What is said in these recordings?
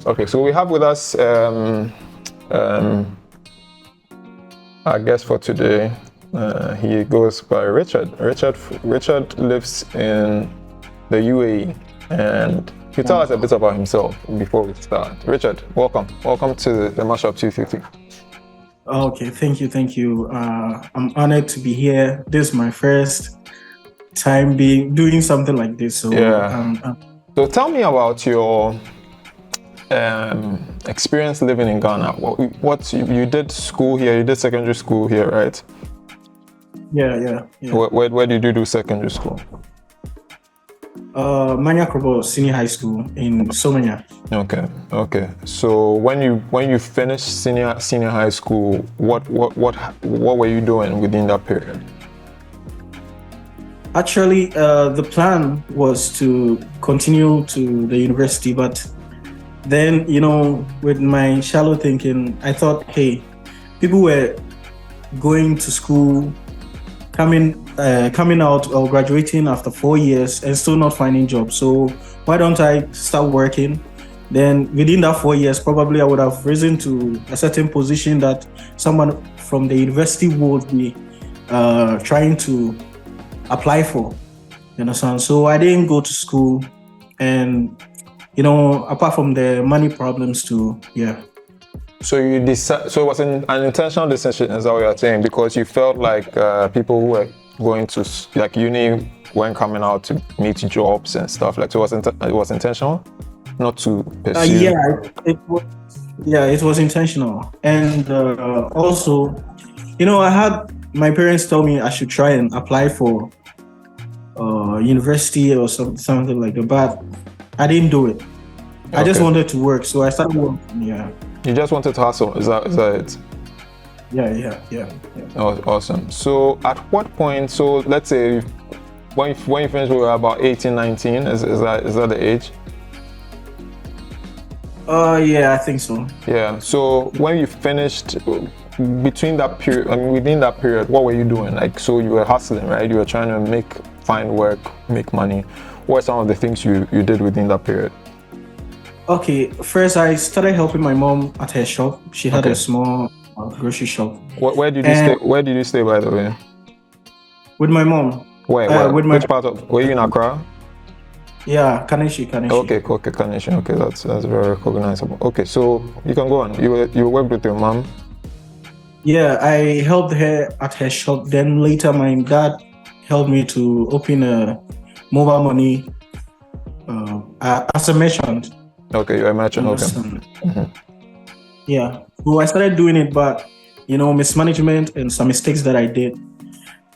Okay, so we have with us our guest for today. He goes by Richard. Richard lives in the UAE, and he tell us a bit about himself before we start. Richard, welcome to the Mashup 250. Okay, thank you. I'm honored to be here. This is my first time doing something like this. So yeah. So tell me about your experience living in Ghana. What you did school here? You did secondary school here, right? Yeah. Where did you do secondary school? Manya Krobo Senior High School in Somanya. Okay. So when you finished senior high school, what were you doing within that period? Actually, the plan was to continue to the university, but then, with my shallow thinking, I thought, hey, people were going to school, coming out or graduating after 4 years and still not finding jobs. So why don't I start working? Then within that 4 years, probably I would have risen to a certain position that someone from the university would be trying to apply for. You understand? So I didn't go to school, and apart from the money problems too, yeah. So you decide. So it was an intentional decision, is that what you're saying? Because you felt like people who were going to like uni weren't coming out to meet jobs and stuff. Like, so it was intentional, not to pursue. It was intentional, and also, I had my parents tell me I should try and apply for university or something like that, but I didn't do it. I just wanted to work, so I started working. Yeah. You just wanted to hustle. Is that it? Yeah. Oh, awesome. So at what point? So let's say when you finished, we were about 18, 19. Is that the age? Yeah, I think so. Yeah. So when you finished, between that period, within that period, what were you doing? Like, so you were hustling, right? You were trying to find work, make money. What are some of the things you did within that period? Okay, first I started helping my mom at her shop. She had a small grocery shop. Where did you stay? Where did you stay, by the way? With my mom. Where? Which part of? Were you in Accra? Yeah, Kaneshi. Okay, Kaneshi. Okay, that's very recognizable. Okay, so you can go on. You worked with your mom. Yeah, I helped her at her shop. Then later, my dad helped me to open a mobile money as a merchant. Okay, you're a merchant. Okay. Mm-hmm. Yeah. So I started doing it, but mismanagement and some mistakes that I did,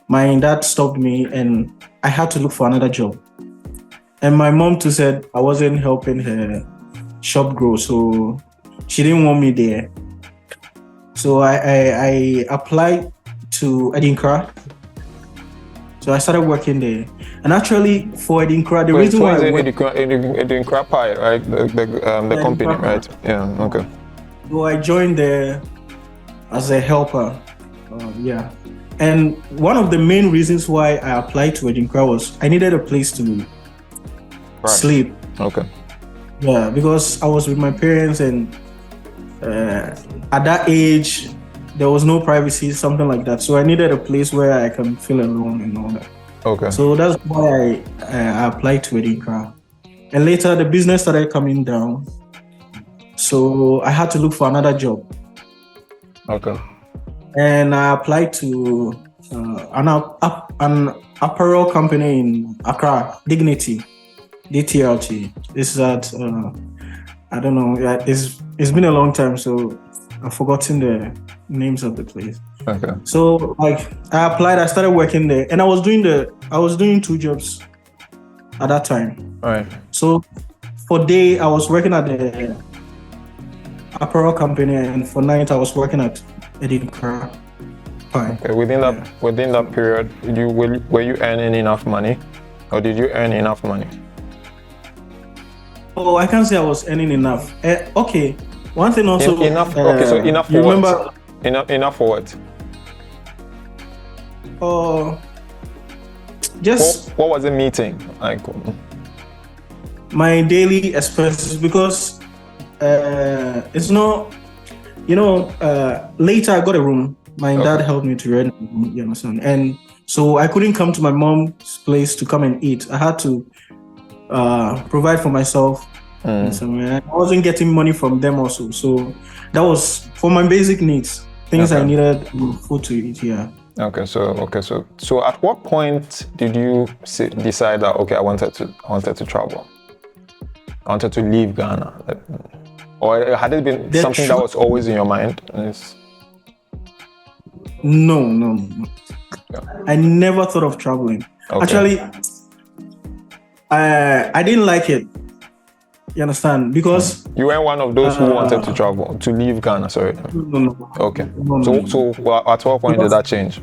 my dad stopped me, and I had to look for another job. And my mom too said I wasn't helping her shop grow, so she didn't want me there. So I applied to Edinkra. So I started working there. And actually, for Edinkra, the reason why I went... Edinkra Pie, right? The company, right? Yeah, okay. So I joined there as a helper. Yeah. And one of the main reasons why I applied to Edinkra was I needed a place to sleep. Okay. Yeah, because I was with my parents, and at that age, there was no privacy, something like that. So I needed a place where I can feel alone and all that. Okay. So that's why I applied to Edinkra. And later, the business started coming down. So I had to look for another job. Okay. And I applied to an apparel company in Accra, Dignity, DTLT. This is at, I don't know, it's been a long time, so I've forgotten the names of the place. Okay. So I applied, I started working there, and I was doing 2 jobs at that time. Right. So for day, I was working at the apparel company, and for night, I was working at Edinkra. Okay. Within that period, were you earning enough money, or did you earn enough money? Oh, I can't say I was earning enough. Okay. One thing also. Enough. Okay, so enough for remember, what? Enough for what? Just what was the meeting like? My daily expenses, because It's not, later I got a room. My dad helped me to rent, you understand? And so I couldn't come to my mom's place to come and eat. I had to provide for myself. And so I wasn't getting money from them also. So that was for my basic needs, things I needed food to eat. Yeah. Okay. So at what point did you decide that I wanted to travel? I wanted to leave Ghana, or had it been something that was always in your mind? No. Yeah. I never thought of traveling. Okay. Actually, I didn't like it. You understand? Because you weren't one of those who wanted to travel, to leave Ghana. Sorry. No. Okay. So at what point did that change?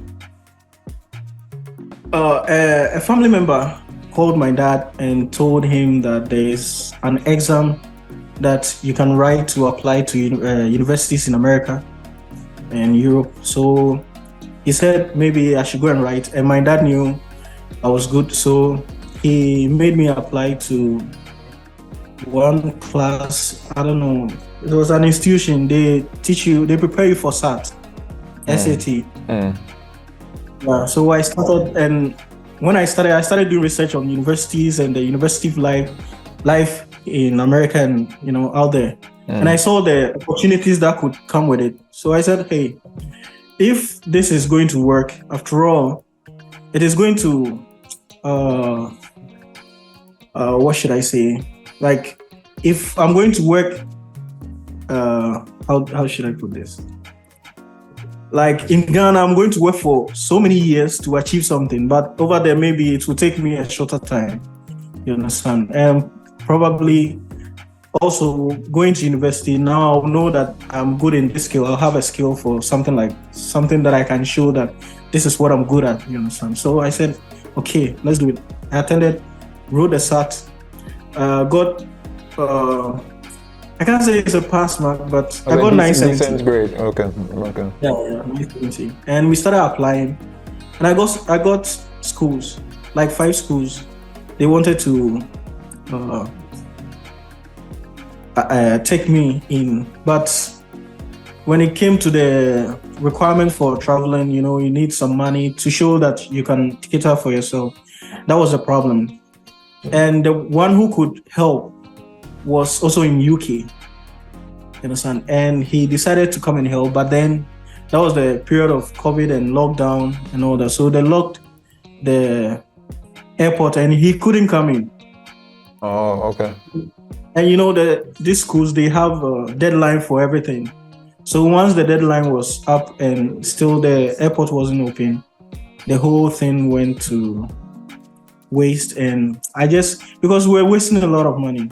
A family member called my dad and told him that there's an exam that you can write to apply to universities in America and Europe. So he said maybe I should go and write. And my dad knew I was good, so he made me apply to one class. I don't know. It was an institution. They prepare you for SAT. Yeah, so I started, and when I started doing research on universities and the university life in America and out there. And I saw the opportunities that could come with it. So I said, hey, if this is going to work, after all, it is going to what should I say? Like, if I'm going to work, how should I put this? Like in Ghana, I'm going to work for so many years to achieve something, but over there, maybe it will take me a shorter time. You understand? And probably also going to university, now I'll know that I'm good in this skill. I'll have a skill for something that I can show that this is what I'm good at. You understand? So I said, okay, let's do it. I attended, wrote the SAT, got I can't say it's a pass mark, but I got 970. Grade. Okay. Yeah, 970. And we started applying, and I got schools, like 5 schools. They wanted to take me in, but when it came to the requirement for traveling, you need some money to show that you can cater for yourself. That was a problem. And the one who could help was also in UK, you understand? And he decided to come and help, but then that was the period of COVID and lockdown and all that. So they locked the airport and he couldn't come in. Oh, okay. And these schools, they have a deadline for everything. So once the deadline was up and still the airport wasn't open, the whole thing went to waste. And because we're wasting a lot of money.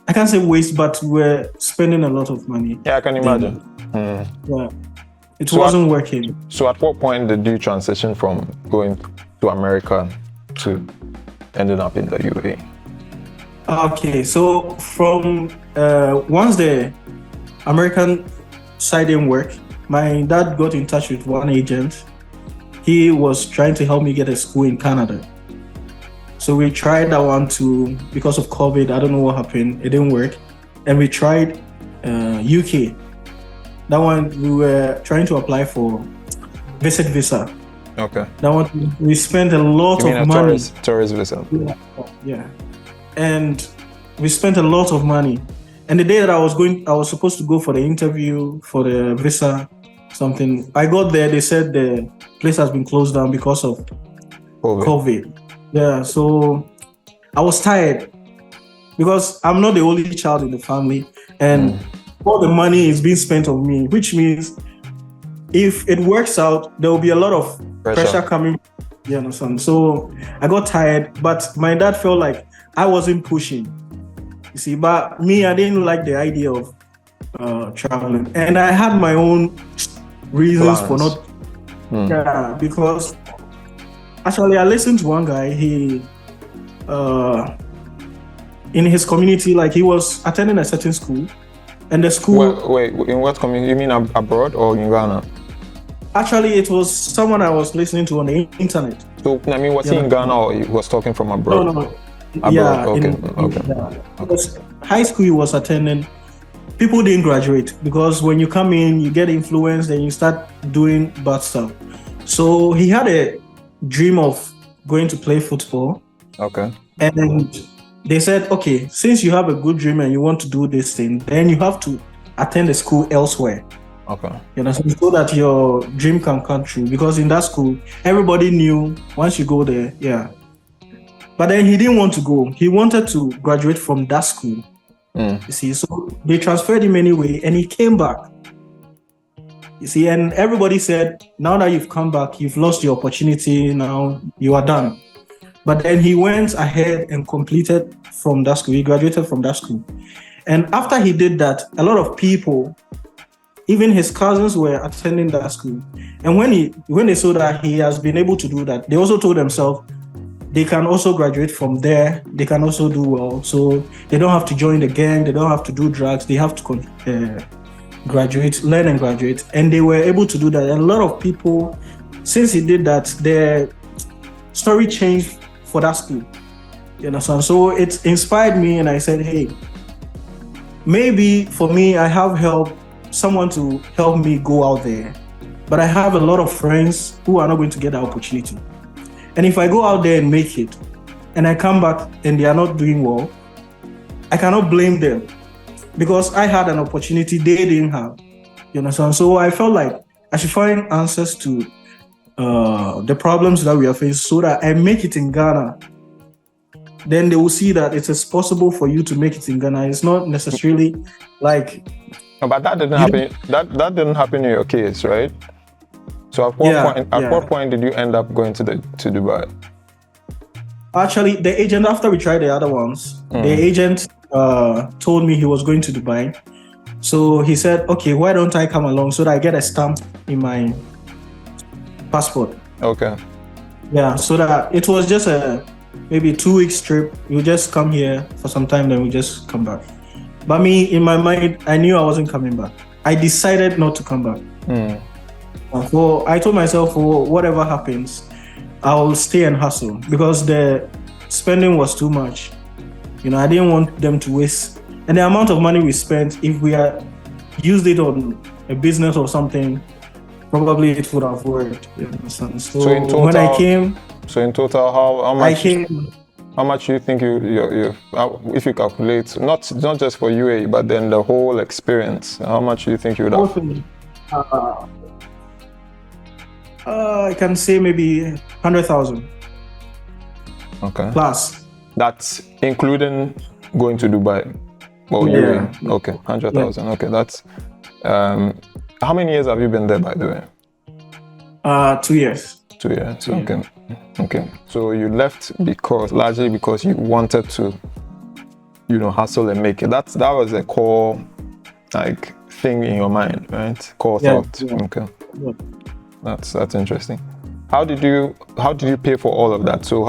I can't say waste, but we're spending a lot of money. Yeah, I can imagine. Yeah, it wasn't working. So at what point did you transition from going to America to ending up in the UAE? Okay, so from once the American side didn't work, my dad got in touch with one agent. He was trying to help me get a school in Canada. So we tried that one too. Because of COVID, I don't know what happened. It didn't work. And we tried UK. That one, we were trying to apply for visit visa. Okay. That one, we spent a lot of money. Tourist visa. Yeah. And we spent a lot of money. And the day that I was supposed to go for the interview for the visa, something. I got there, they said the place has been closed down because of COVID. Yeah, so I was tired because I'm not the only child in the family, and all the money is being spent on me, which means if it works out, there will be a lot of pressure coming. You understand? So I got tired, but my dad felt like I wasn't pushing. You see, but me, I didn't like the idea of traveling, and I had my own reasons for not. Yeah, because actually, I listened to one guy. He, in his community, like he was attending a certain school, and the school. Wait, in what community? You mean abroad or in Ghana? Actually, it was someone I was listening to on the internet. So, I mean, was he in Ghana or he was talking from abroad? No. Abroad. Yeah. Okay. High school he was attending, people didn't graduate because when you come in, you get influenced and you start doing bad stuff. So he had a dream of going to play football. Okay. And they said, okay, since you have a good dream and you want to do this thing, then you have to attend a school elsewhere. Okay. You know, so that your dream can come true. Because in that school, everybody knew once you go there, yeah. But then he didn't want to go. He wanted to graduate from that school. You see, so they transferred him anyway, and he came back. You see, and everybody said, now that you've come back, you've lost your opportunity. Now you are done. But then he went ahead and completed from that school. He graduated from that school. And after he did that, a lot of people, even his cousins, were attending that school. And when they saw that he has been able to do that, they also told themselves they can also graduate from there. They can also do well. So they don't have to join the gang. They don't have to do drugs. They have to graduate, learn and graduate. And they were able to do that. And a lot of people, since he did that, their story changed for that school. You understand? So it inspired me, and I said, hey, maybe for me, I have someone to help me go out there. But I have a lot of friends who are not going to get that opportunity. And if I go out there and make it, and I come back and they are not doing well, I cannot blame them because I had an opportunity they didn't have. You understand? So I felt like I should find answers to the problems that we are facing so that I make it in Ghana. Then they will see that it is possible for you to make it in Ghana. It's not necessarily like... No, but that didn't happen. That didn't happen in your case, right? So at what point did you end up going to Dubai? Actually, the agent, after we tried the other ones, the agent told me he was going to Dubai. So he said, okay, why don't I come along so that I get a stamp in my passport? Okay. Yeah, so that it was just a maybe 2 weeks trip. You just come here for some time, then we just come back. But me, in my mind, I knew I wasn't coming back. I decided not to come back. I told myself, for whatever happens, I'll stay and hustle because the spending was too much. You know, I didn't want them to waste. And the amount of money we spent, if we had used it on a business or something, probably it would have worked. So in total, when I came... So in total, how much? How much do you think you if you calculate, not just for UAE, but then the whole experience, how much do you think you would have? I can say maybe 100,000. Okay. Plus. That's including going to Dubai. Well, UAE. Okay, 100,000. Yeah. Okay, that's. How many years have you been there, by the way? 2 years. 2 years. Okay. Okay. So you left largely because you wanted to, hustle and make it. That was a core, thing in your mind, right? Core thought. Yeah. Okay. Yeah. That's interesting. How did you pay for all of that? So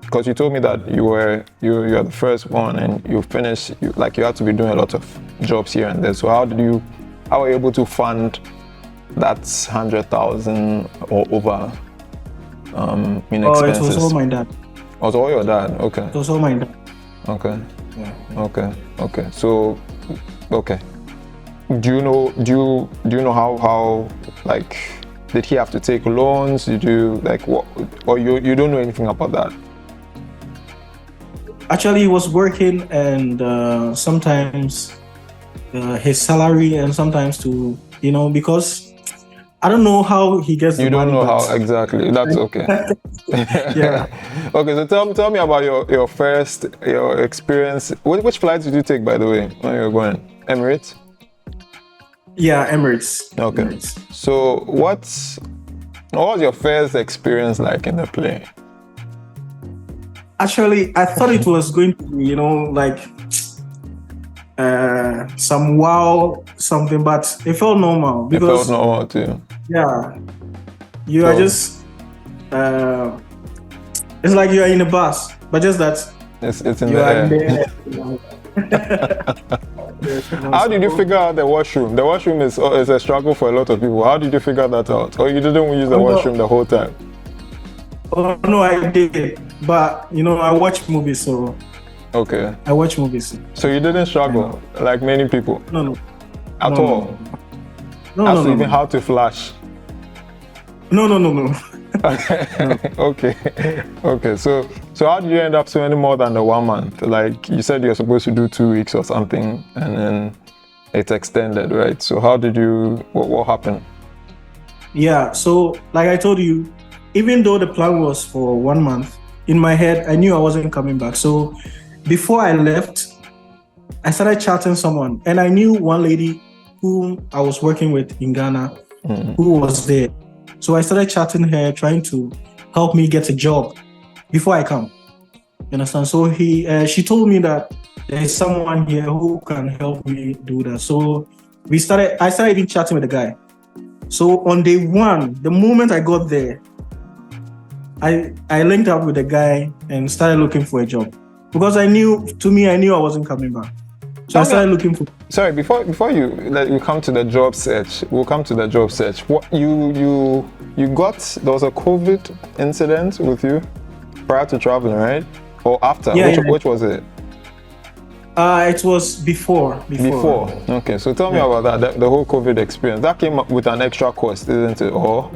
because you told me that you are the first one and you finished, you had to be doing a lot of jobs here and there. So how were you able to fund that 100,000 or over in expenses? It was all my dad. It was all your dad? Okay. It was all my dad. Okay. Yeah. Okay. So, okay. Do you know how did he have to take loans? Did you what? Or you don't know anything about that? Actually, he was working, and sometimes his salary, and sometimes because I don't know how he gets. You don't know how exactly. That's okay. Yeah. Okay, so tell me about your experience. Which flights did you take, by the way, when you were going? Emirates? Yeah, Emirates. Okay. Emirates. So what was your first experience like in the plane? Actually, I thought it was going to be, some wow something, but it felt normal. It felt normal too. Yeah. You are just, it's like you are in a bus, but just that it's in the air. How did you figure out the washroom? The washroom is a struggle for a lot of people. How did you figure that out? Or you didn't use the washroom the whole time? Oh no, I did. But I watch movies, so Okay. I watch movies. So you didn't struggle like many people No. at No, all. No, As no, to no, even no. how to flash. No. Okay. So how did you end up spending more than the 1 month? Like you said, you're supposed to do 2 weeks or something, and then it's extended, right? So how did you? What happened? Yeah. So, like I told you, even though the plan was for 1 month, in my head, I knew I wasn't coming back. So, before I left, I started chatting someone, and I knew one lady who I was working with in Ghana, who was there. So I started chatting her, trying to help me get a job before I come. You understand? So she told me that there is someone here who can help me do that. So I started even chatting with the guy. So on day one, the moment I got there, I linked up with the guy and started looking for a job because I knew I wasn't coming back. So I started looking for. Sorry, before you come to the job search, we'll come to the job search. What you got? There was a COVID incident with you prior to traveling, right? Or after? Yeah, Which was it? It was before. Okay, so tell me about that. The whole COVID experience. That came up with an extra cost, isn't it? Or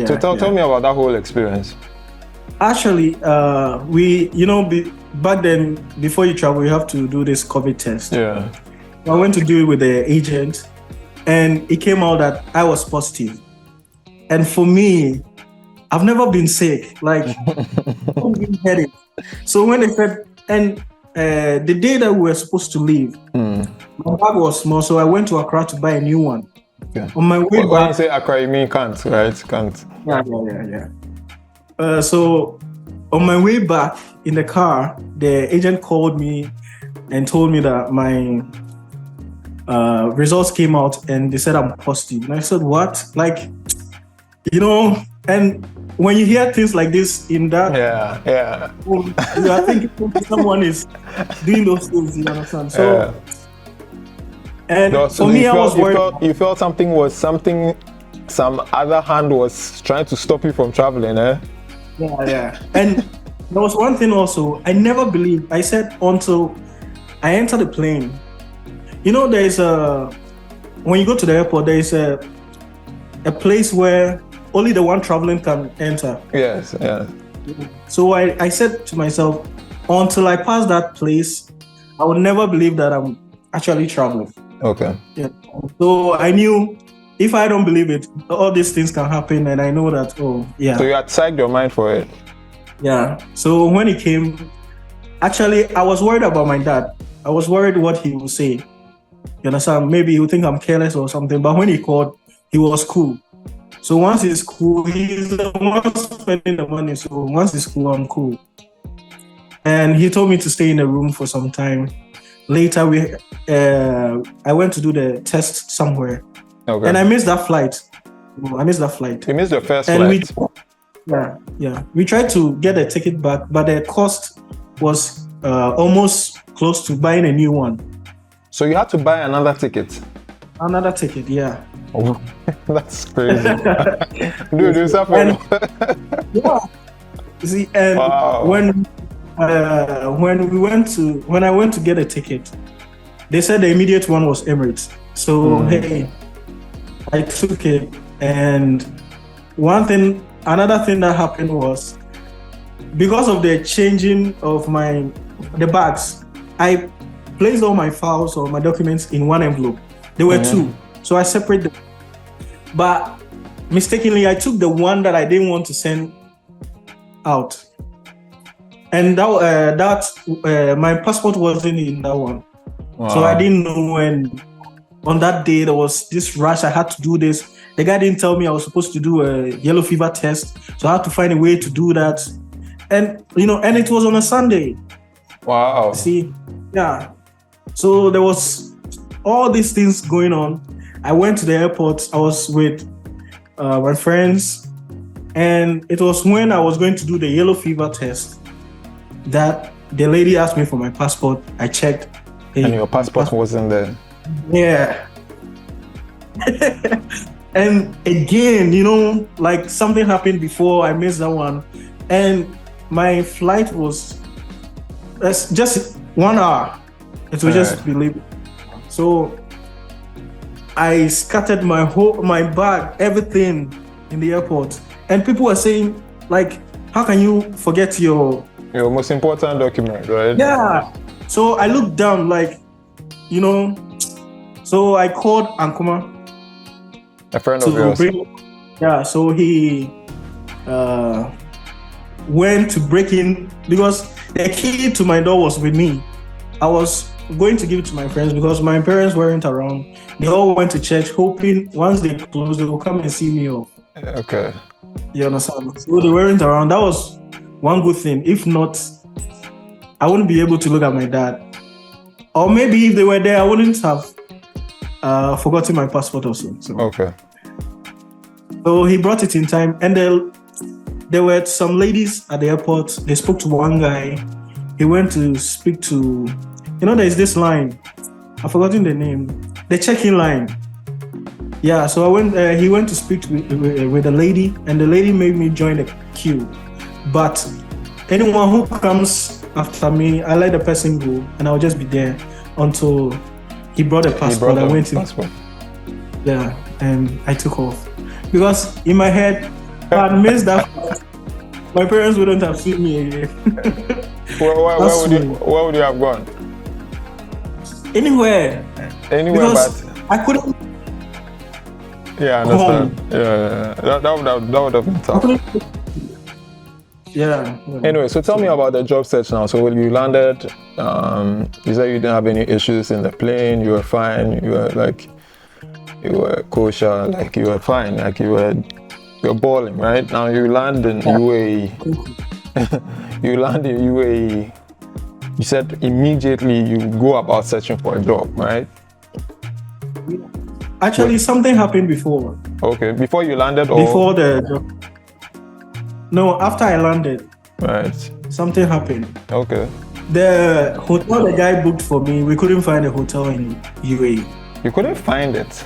so tell me about that whole experience. Actually, back then, before you travel, you have to do this COVID test. Yeah. I went to do it with the agent, and it came out that I was positive. And for me, I've never been sick. Like, I've been headache. So when they said, and the day that we were supposed to leave, my bag was small, so I went to Accra to buy a new one. Okay. On my way back, when you say Accra, you mean can't, right? Can't. Yeah. So on my way back in the car, the agent called me and told me that my results came out and they said I'm positive. And I said, what? Like, and when you hear things like this in that, you are thinking someone is doing those things, you understand? So, and for me, I was worried. You felt some other hand was trying to stop you from traveling, eh? Yeah. And there was one thing also, I never believed. I said until I entered the plane. There's when you go to the airport, there's a place where only the one traveling can enter. Yes. So I said to myself, until I pass that place, I would never believe that I'm actually traveling. Okay. Yeah. So I knew if I don't believe it, all these things can happen, and I know that. So you had psyched your mind for it. Yeah. So when he came, actually, I was worried about my dad. I was worried what he would say. You understand? Maybe he would think I'm careless or something. But when he called, he was cool. So once he's cool, he's the one spending the money. So once he's cool, I'm cool. And he told me to stay in the room for some time. Later, I went to do the test somewhere. Okay. And I missed that flight. You missed the first flight? We tried to get a ticket back, but the cost was almost close to buying a new one. So you had to buy another ticket? Another ticket, yeah. Oh, that's crazy. Dude, you suffer. Yeah. See, and when I went to get a ticket, they said the immediate one was Emirates. So hey, I took it, and another thing that happened was because of the changing of the bags, I placed all my files or my documents in one envelope. There were two, so I separated them. But mistakenly, I took the one that I didn't want to send out, and that my passport wasn't in that one. Wow. So I didn't know when. On that day, there was this rush. I had to do this. The guy didn't tell me I was supposed to do a yellow fever test, so I had to find a way to do that. And and it was on a Sunday. Wow. See, yeah. So there was all these things going on. I went to the airport. I was with my friends, and it was when I was going to do the yellow fever test that the lady asked me for my passport. I checked. And your passport wasn't there. Yeah. And again, like something happened before I missed that one. And my flight was That's just 1 hour. It will just be late. So I scattered my bag, everything in the airport, and people were saying, like, how can you forget your most important document, right? Yeah. So I looked down, like, you know. So I called Ankuma, a friend of yours. So he went to break in because the key to my door was with me. I was going to give it to my friends because my parents weren't around. They all went to church, hoping once they closed, they will come and see me off. Okay. You understand? So they weren't around. That was one good thing. If not, I wouldn't be able to look at my dad. Or maybe if they were there, I wouldn't have forgotten my passport also. So. Okay. So he brought it in time, and there were some ladies at the airport. They spoke to one guy. He went to speak to, there's this line. I've forgotten the name. The check-in line. Yeah, so he went to speak with a lady, and the lady made me join the queue. But anyone who comes after me, I let the person go, and I'll just be there until he brought a passport. I went in. Yeah, and I took off. Because in my head, if I had missed that, my parents wouldn't have seen me again. Where would you have gone? Anywhere. Because but I couldn't. Yeah, I understand. Yeah. That would have been tough. Yeah. Anyway, so tell me about the job search now. So when you landed, you said you didn't have any issues in the plane. You were fine. You were kosher. Like you were fine. Like you're balling, right? Now you land in UAE. You land in UAE. You said immediately you go about searching for a job, right? Actually, something happened before. Okay, before you landed, or before the job? No, after I landed. Right. Something happened. Okay. The hotel the guy booked for me, we couldn't find a hotel in UAE. You couldn't find it?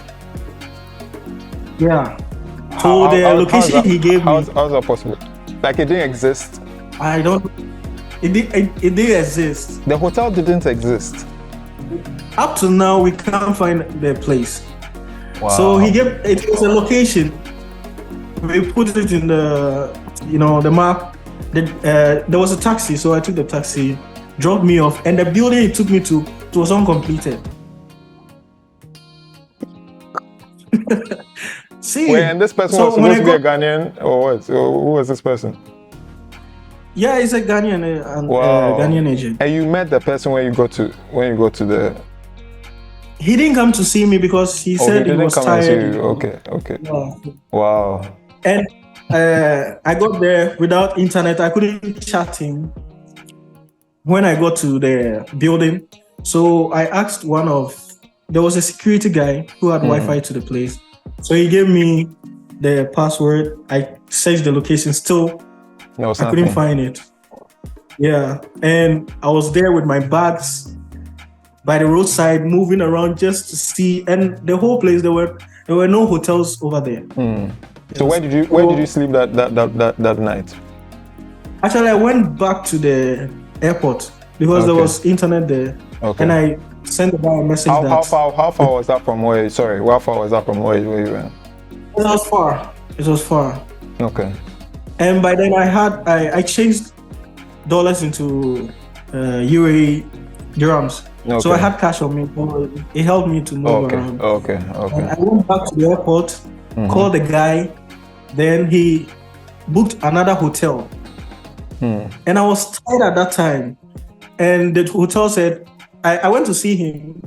Yeah. So the location he gave me. How's that possible? Like it didn't exist? I don't. It did exist. The hotel didn't exist. Up to now, we can't find the place. Wow. So it was a location. We put it in the map. There was a taxi, so I took the taxi, dropped me off, and the building it took me to was uncompleted. See. Wait, and this person was supposed to be a Ghanaian, or what? Who was this person? Yeah, he's a Ghanaian, Ghanaian agent. And you met the person when you go to the. He didn't come to see me because he said he was tired. Okay. Yeah. Wow. And I got there without internet. I couldn't chat him when I got to the building. So I asked there was a security guy who had Wi-Fi to the place. So he gave me the password. I searched the location. Still, I couldn't find it. Yeah. And I was there with my bags by the roadside, moving around just to see. And the whole place, there were no hotels over there. So where did you sleep that night? Actually, I went back to the airport because there was internet there, and I sent the guy a message. How far was that from where? Sorry, how far was that from where you were? It was far. Okay. And by then I changed dollars into UAE dirhams. Okay. So I had cash on me. It helped me to move around. Okay. And I went back to the airport, called the guy. Then he booked another hotel. And I was tired at that time. And the hotel said, I went to see him.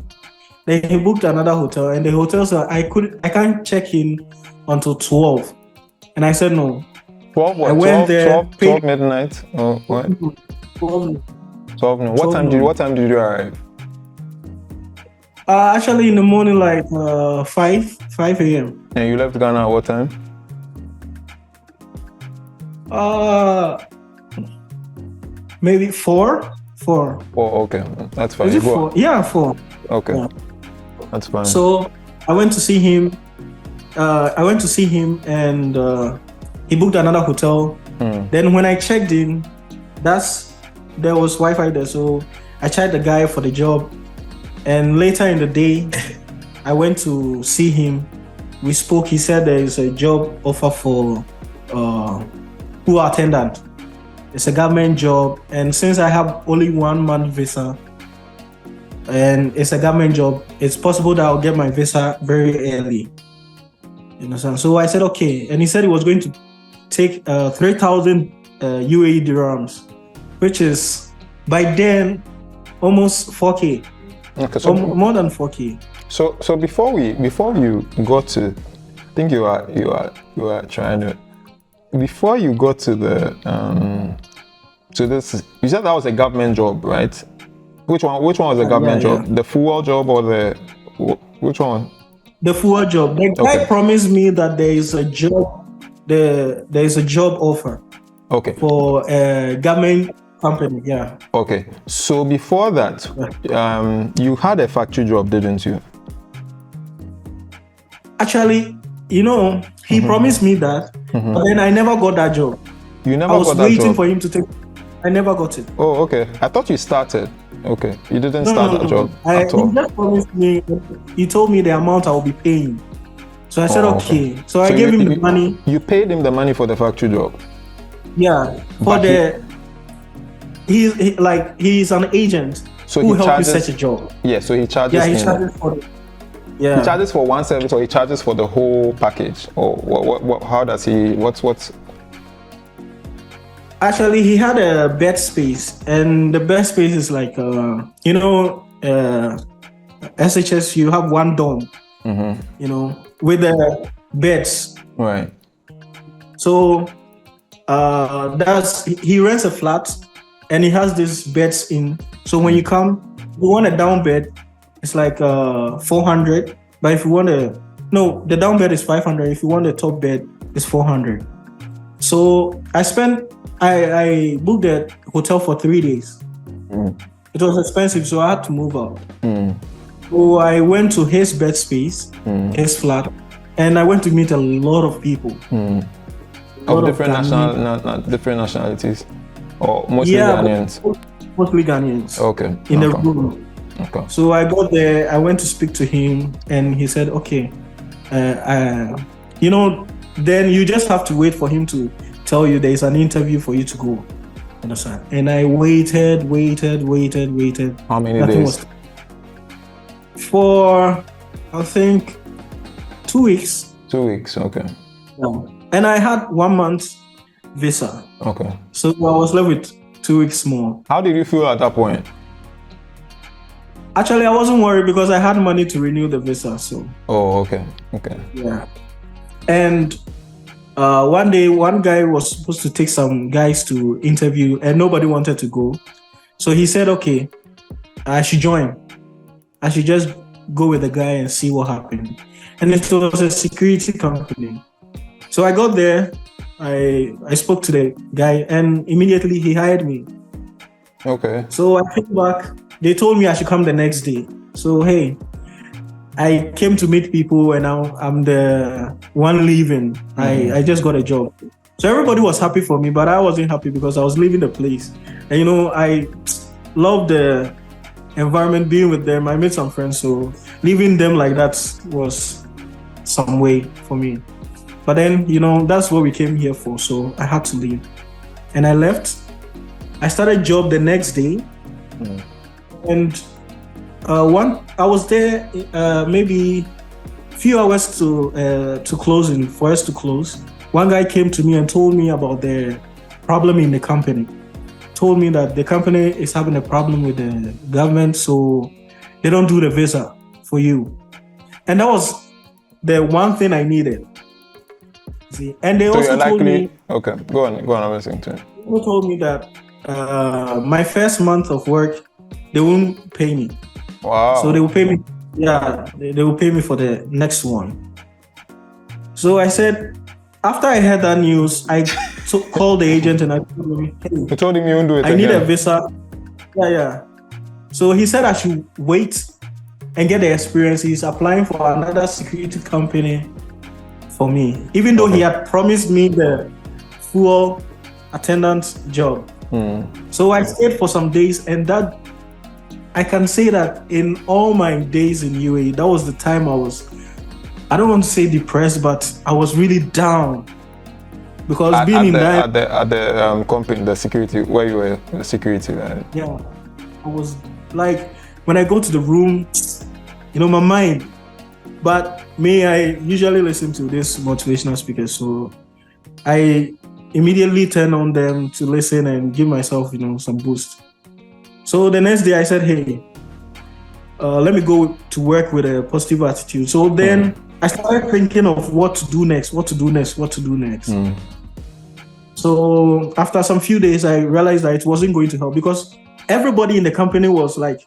Then he booked another hotel. And the hotel said, I can't check in until 12. And I said, no. 12 what? I went 12 midnight? Oh, what? 12. 12 noon. What time did you arrive? Actually, in the morning, like 5 a.m. And you left Ghana at what time? Maybe 4. Oh, okay. That's fine. Is it 4? Yeah, 4. Okay. Yeah. That's fine. So I went to see him. And he booked another hotel. Then when I checked in, that's there was Wi-Fi there, so I tried the guy for the job. And later in the day, I went to see him. We spoke. He said there is a job offer for pool attendant. It's a government job, and since I have only 1 month visa, and it's a government job, it's possible that I'll get my visa very early. You understand? So I said okay, and he said he was going to take 3,000 UAE dirhams, which is by then almost 4K. Okay, so More than 4K. So before you got to, I think you are trying to, before you got to the to this, you said that was a government job, right? Which one was a government job? The full job or which one? The full job. The guy promised me that there is a job. There is a job offer. Okay. For a government company, yeah. Okay. So before that, you had a factory job, didn't you? Actually, he promised me that, but then I never got that job. You never got that job? I was waiting for him to take. I never got it. Oh, okay. I thought you started. Okay. You didn't start that job at all. He just promised me. He told me the amount I will be paying. So I said okay. So I gave him the money. You paid him the money for the factory job? Yeah. For he's an agent who helps you search a job. Yeah. So he charges. Yeah, he charges for. Yeah. He charges for one service, or he charges for the whole package, or what? How does he? What's? Actually, he had a bed space, and the bed space is like SHS. You have one dorm, with the beds. Right. So he rents a flat, and he has these beds in. So when you come, you want a down bed. It's like 400, but if you want the down bed is 500. If you want the top bed, it's 400. So I booked the hotel for 3 days. It was expensive, so I had to move out. So I went to his bed space, his flat, and I went to meet a lot of people. Of different nationalities, or mostly Ghanaians. Mostly Ghanaians. Okay. In the room. Okay. So I got there, I went to speak to him, and he said, okay, then you just have to wait for him to tell you there's an interview for you to go. Understand? And I waited. How many days? For, I think, 2 weeks. 2 weeks, okay. Yeah. And I had 1 month visa. Okay. So I was left with 2 weeks more. How did you feel at that point? Actually, I wasn't worried because I had money to renew the visa. So. Oh, okay. Yeah. And one day, one guy was supposed to take some guys to interview, and nobody wanted to go. So he said, "Okay, I should join. I should just go with the guy and see what happened." And it was a security company. So I got there. I spoke to the guy, and immediately he hired me. Okay. So I came back. They told me I should come the next day. So, hey, I came to meet people, and now I'm the one leaving. I just got a job. So everybody was happy for me, but I wasn't happy because I was leaving the place. And, I loved the environment, being with them. I made some friends, so leaving them like that was some way for me. But then, that's what we came here for. So I had to leave. And I left. I started job the next day. And I was there maybe few hours to closing, for us to close. One guy came to me and told me about the problem in the company. Told me that the company is having a problem with the government, so they don't do the visa for you. And that was the one thing I needed. See, and they also told me. Okay, go on. I'm listening to it. They told me that my first month of work, they won't pay me. Wow. So they will pay me. Yeah, they will pay me for the next one. So I said, after I heard that news, I called the agent and I told him, hey, you told him you won't do it I need a visa. Yeah. So he said I should wait and get the experience. He's applying for another security company for me, even though he had promised me the full attendant job. So I stayed for some days, and that I can say that in all my days in UAE, that was the time I don't want to say depressed, but I was really down. Because being in that at the company, the security, where you were the security, right? Yeah, I was like, when I go to the room, my mind. But me, I usually listen to this motivational speakers, so I immediately turn on them to listen and give myself, some boost. So the next day I said, hey, let me go to work with a positive attitude. So then I started thinking of what to do next. So after some few days, I realized that it wasn't going to help because everybody in the company was like,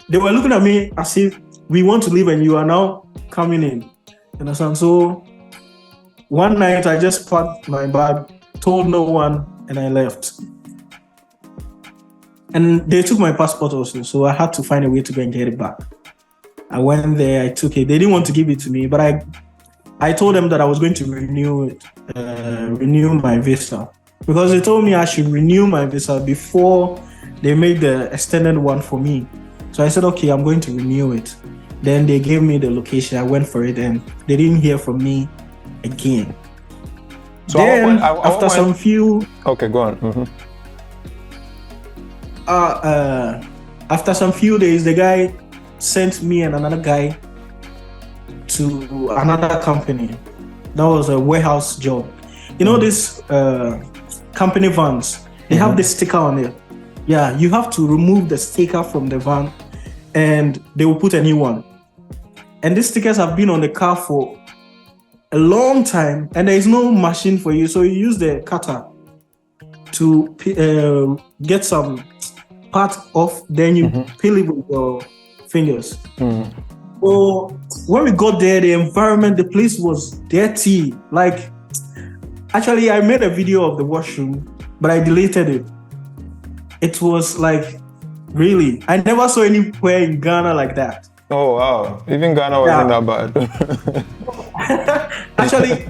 they were looking at me as if we want to leave and you are now coming in. You understand? So one night I just packed my bag, told no one, and I left. And they took my passport also, so I had to find a way to go and get it back. I went there, I took it. They didn't want to give it to me, but I told them that I was going to renew my visa, because they told me I should renew my visa before they made the extended one for me. So I said, okay, I'm going to renew it. Then they gave me the location. I went for it, and they didn't hear from me again. So then, after some few... Okay, go on. After some few days, the guy sent me and another guy to another company. That was a warehouse job. This company vans, they have this sticker on it. Yeah, you have to remove the sticker from the van and they will put a new one. And these stickers have been on the car for a long time and there is no machine for you. So you use the cutter to get some part off, then you peel it with your fingers. So when we got there, the environment, the place was dirty. Like, actually, I made a video of the washroom, but I deleted it. It was like, really, I never saw anywhere in Ghana like that. Oh, wow. Even Ghana wasn't that bad. Actually,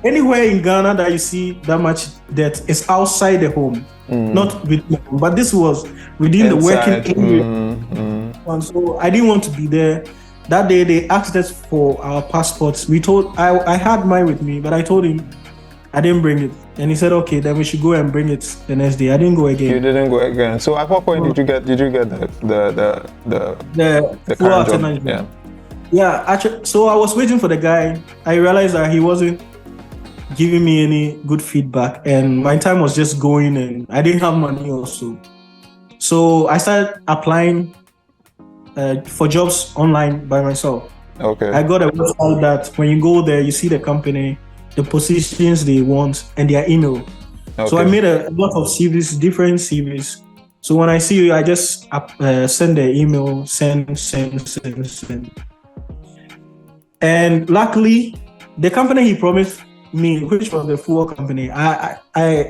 anywhere in Ghana that you see that much dirt is outside the home, not within the home. But this was within inside the working area. And so I didn't want to be there. That day they asked us for our passports. I had mine with me, but I told him I didn't bring it. And he said, okay, then we should go and bring it the next day. I didn't go again. You didn't go again. So at what point did you get the current job? Yeah, actually, so I was waiting for the guy. I realized that he wasn't giving me any good feedback and my time was just going and I didn't have money also. So I started applying for jobs online by myself. Okay. I got a website that when you go there, you see the company, the positions they want, and their email. Okay. So I made a lot of CVs, different CVs. So when I see you, I just send the email, send. And luckily, the company he promised me, which was the full company, I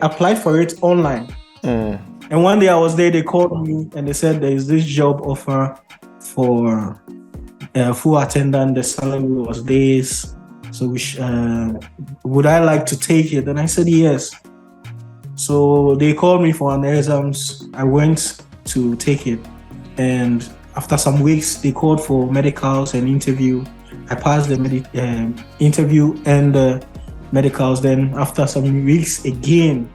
applied for it online. And one day I was there, they called me and they said there is this job offer for full attendant. The salary was this. So would I like to take it? And I said yes. So they called me for an exams. I went to take it. And after some weeks, they called for medicals and interview. I passed the interview and the medicals. Then after some weeks again,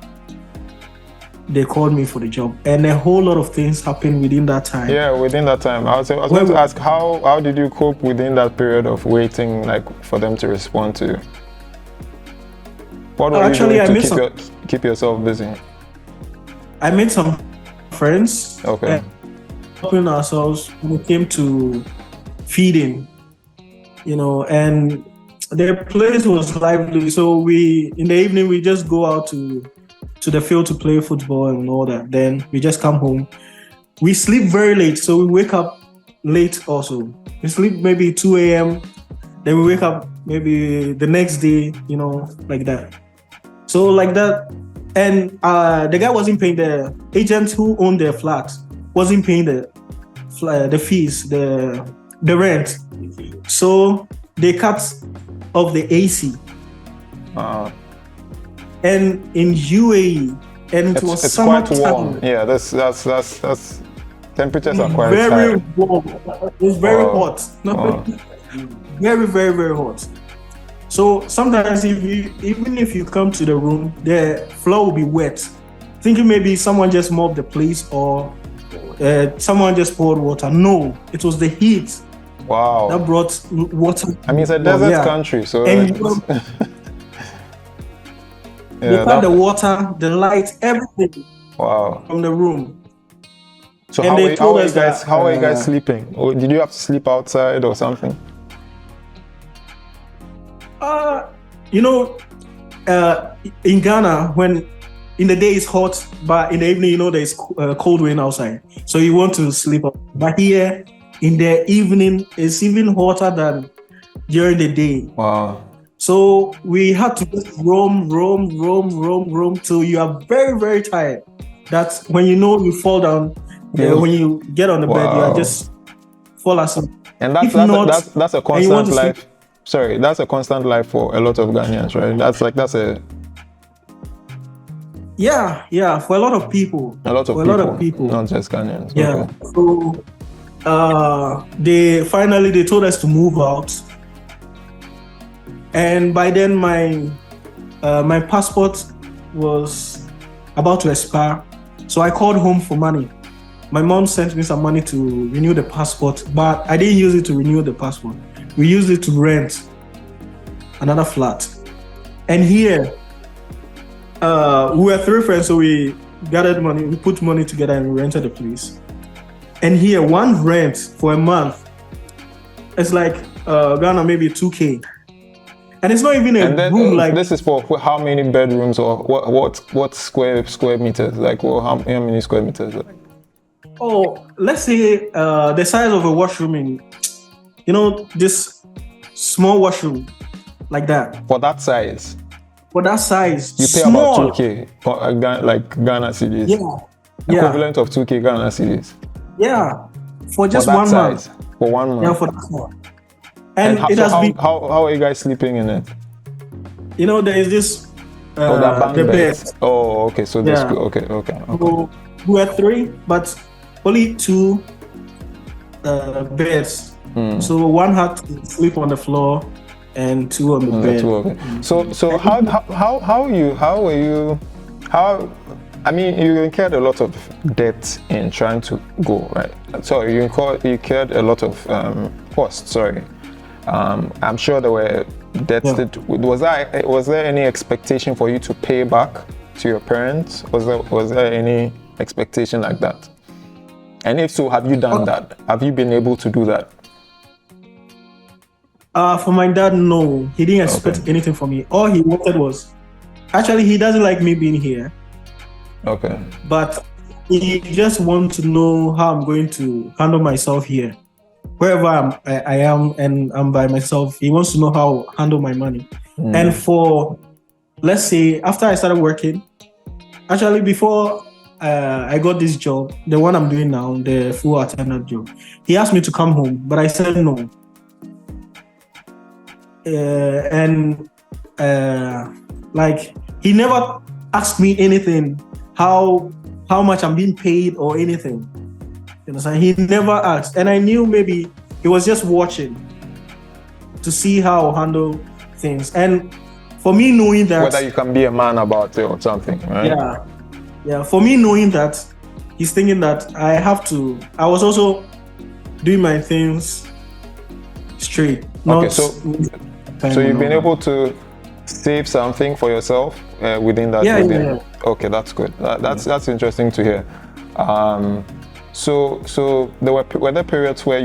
they called me for the job, and a whole lot of things happened within that time. Yeah, within that time. I was going to ask, how did you cope within that period of waiting, like for them to respond to you? What were you doing to keep yourself busy? I made some friends. Okay. Helping ourselves when it came to feeding, and the place was lively. So in the evening, we just go out to the field to play football and all that. Then we just come home. We sleep very late, so we wake up late also. We sleep maybe 2 a.m. Then we wake up maybe the next day, like that. So like that. And the guy wasn't paying, the agent who owned the flat wasn't paying the fees, the rent. So they cut off the AC. And in UAE, and it was It's quite summertime. warm. Yeah, that's temperatures are quite Very high. warm. It's very Wow. hot. Wow. Very, very, very hot. So sometimes even if you come to the room, the floor will be wet. Thinking maybe someone just mopped the place or someone just poured water. No, it was the heat Wow. that brought water. I mean, it's a desert country, so And it's- they yeah, cut the water, the light, everything wow. from the room. So And how they are, told how are you us guys? that, How are you guys sleeping? Or did you have to sleep outside or something? You know, in Ghana, when in the day it's hot, but in the evening, you know, there's cold wind outside. So you want to sleep up. But here, in the evening, it's even hotter than during the day. Wow. So we had to just roam till you are very, very tired. That's when you know you fall down. When you get on the bed, you are just fall asleep. And that's a constant life. Sorry, that's a constant life for a lot of Ghanaians, right? Yeah, for a lot of people. A lot of people, not just Ghanaians. Yeah. Okay. So they told us to move out, and by then my passport was about to expire. So I called home for money. My mom sent me some money to renew the passport, but I didn't use it to renew the passport. We used it to rent another flat. And here, we were 3 friends, so we gathered money, we put money together and we rented the place. And here, one rent for a month, it's like Ghana, maybe 2K. And it's not even a room like... This is for how many bedrooms or what square meters? Like how many square meters? Oh, let's say the size of a washroom in, you know, this small washroom, like that. For that size? For that size. You pay small. about 2K, like Ghana cedis? Yeah. Equivalent of 2K Ghana cedis? Yeah. For just for that 1 size. month. For 1 month? Yeah, for that month. And it has been... How are you guys sleeping in it? You know, there is this... the bed. Oh, okay. So this... Yeah. Okay. So we were 3, but only 2 beds. So one had to sleep on the floor and 2 on the bed. 2, okay. So I mean, you incurred a lot of debt in trying to go, right? So you incurred a lot of costs. Sorry, I'm sure there were debts. Yeah. Was there any expectation for you to pay back to your parents? Was there any expectation like that? And if so, have you done that? Have you been able to do that? For my dad, no. He didn't expect anything from me. All he wanted was... Actually, he doesn't like me being here. Okay. But he just wants to know how I'm going to handle myself here. Wherever I am and I'm by myself, he wants to know how to handle my money. And for, let's say, after I started working, actually before I got this job, the one I'm doing now, the full attendant job, he asked me to come home, but I said no. Like, he never asked me anything, how much I'm being paid or anything. You understand? He never asked. And I knew maybe he was just watching to see how I'll handle things. And for me knowing that... Whether you can be a man about it or something, right? Yeah. For me knowing that, he's thinking that I was also doing my things straight. Okay, so you've been able to save something for yourself within that. Yeah. Okay, that's good. That's interesting to hear. So were there periods where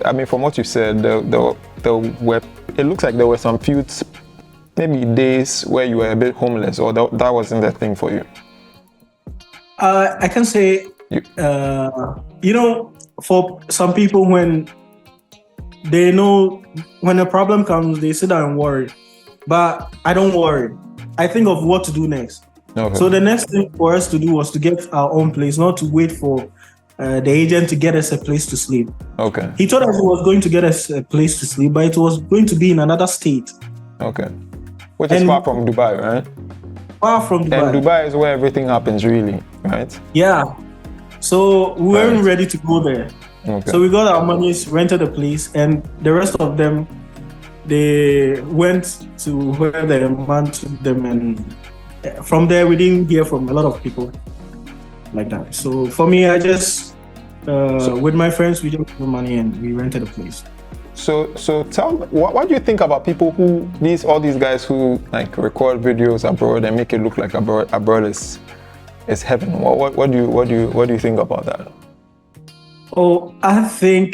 I mean, from what you said, there were. It looks like there were some few, maybe days where you were a bit homeless, or that wasn't the thing for you. I can say, you know, for some people when they know when a problem comes, they sit down and worry. But I don't worry. I think of what to do next. Okay. So the next thing for us to do was to get our own place, not to wait for the agent to get us a place to sleep. Okay. He told us he was going to get us a place to sleep, but it was going to be in another state. Okay. Which is far from Dubai, right? far from Dubai. And Dubai is where everything happens, really, right? Yeah. So we weren't Right. ready to go there. Okay. So we got our monies, rented a place, and the rest of them, they went to where their man took them, and from there we didn't hear from a lot of people like that. So for me, I just with my friends, we just put money and we rented a place. So tell me, what do you think about people who all these guys who like record videos abroad and make it look like abroad is heaven? What do you think about that? Oh, I think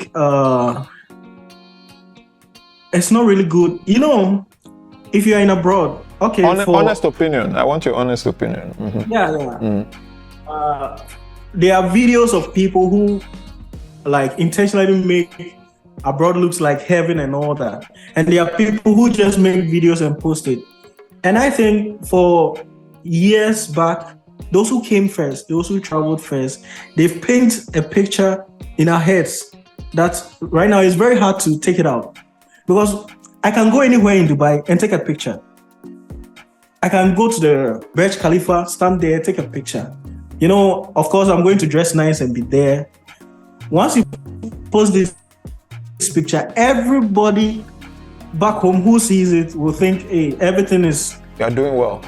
it's not really good. You know, if you're in abroad, okay. Honest opinion. I want your honest opinion. Mm-hmm. Yeah. Mm-hmm. There are videos of people who like intentionally make abroad looks like heaven and all that, and there are people who just make videos and post it. And I think for years back, those who came first, those who traveled first, they've painted a picture in our heads that right now it's very hard to take it out, because I can go anywhere in Dubai and take a picture. I can go to the Burj Khalifa, stand there, take a picture. You know, of course, I'm going to dress nice and be there. Once you post this picture, everybody back home who sees it will think, hey, everything is... You're doing well.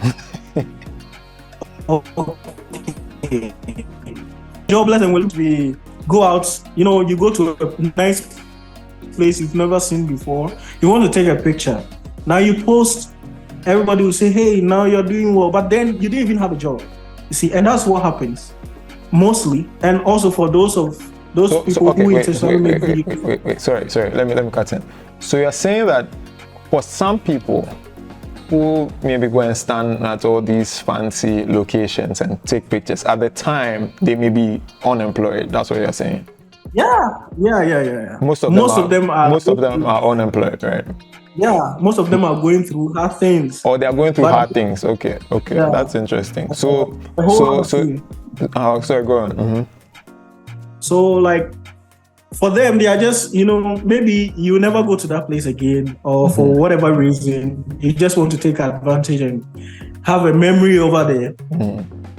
Okay. Jobless and will be go out, you know, you go to a nice place you've never seen before. You want to take a picture. Now you post, everybody will say, hey, now you're doing well, but then you didn't even have a job. You see, and that's what happens mostly. And also for those people who intentionally make videos. Wait, sorry. Let me cut in. So you're saying that for some people who maybe go and stand at all these fancy locations and take pictures, at the time they may be unemployed. That's what you're saying? Yeah. Most of them are unemployed, right? Yeah, most of them are going through hard things. Oh, they are going through hard things. Okay, yeah. That's interesting. Sorry, go on. Mm-hmm. So, like, for them, they are just, you know, maybe you never go to that place again, or for whatever reason, you just want to take advantage and have a memory over there.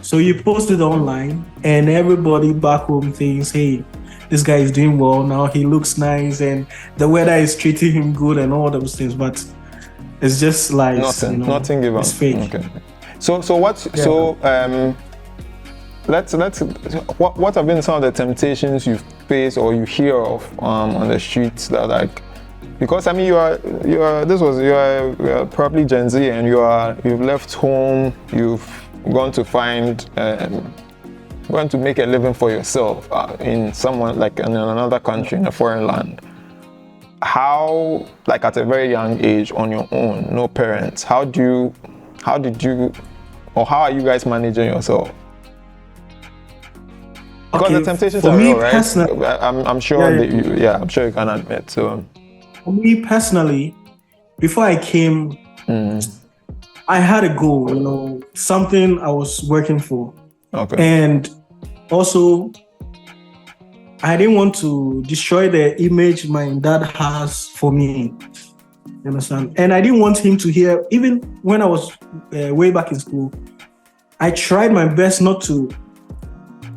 So you post it online, and everybody back home thinks, hey, this guy is doing well now, he looks nice, and the weather is treating him good and all those things, but it's just like nothing given. It's fake. Okay. What have been some of the temptations you've faced or you hear of on the streets that, like, because I mean you are probably Gen Z and you've left home, you've gone to make a living for yourself in someone like in another country, in a foreign land. How, like at a very young age, on your own, no parents, how are you guys managing yourself? Because the temptations are real, right? I'm sure I'm sure you can admit. So for me personally, before I came, I had a goal, you know, something I was working for. Okay. And also, I didn't want to destroy the image my dad has for me. You understand? And I didn't want him to hear, even when I was way back in school, I tried my best not to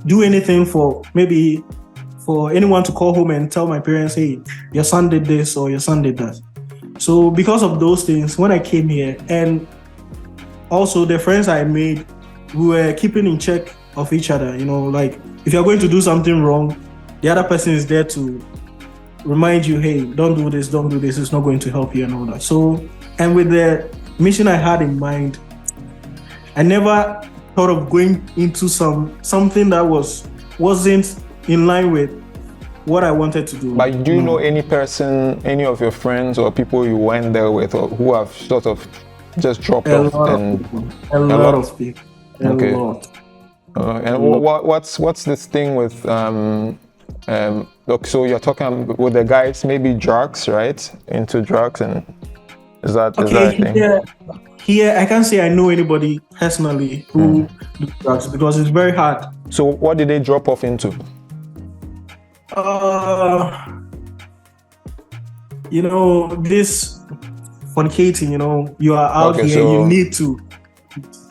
do anything for anyone to call home and tell my parents, hey, your son did this or your son did that. So because of those things, when I came here, and also the friends I made, we were keeping in check of each other, you know, like if you're going to do something wrong, the other person is there to remind you, hey, don't do this, it's not going to help you and all that. So, and with the mission I had in mind, I never thought of going into something that wasn't in line with what I wanted to do. But do you know any person, any of your friends or people you went there with, or who have sort of just dropped off? A lot of people. Okay. A lot. And what's this thing with look, so you're talking with the guys, maybe drugs, right? Into drugs, and is that a thing? Here, I can't say I know anybody personally who do drugs because it's very hard. So what did they drop off into? You know, this fornicating, you know, you are out here, you need to.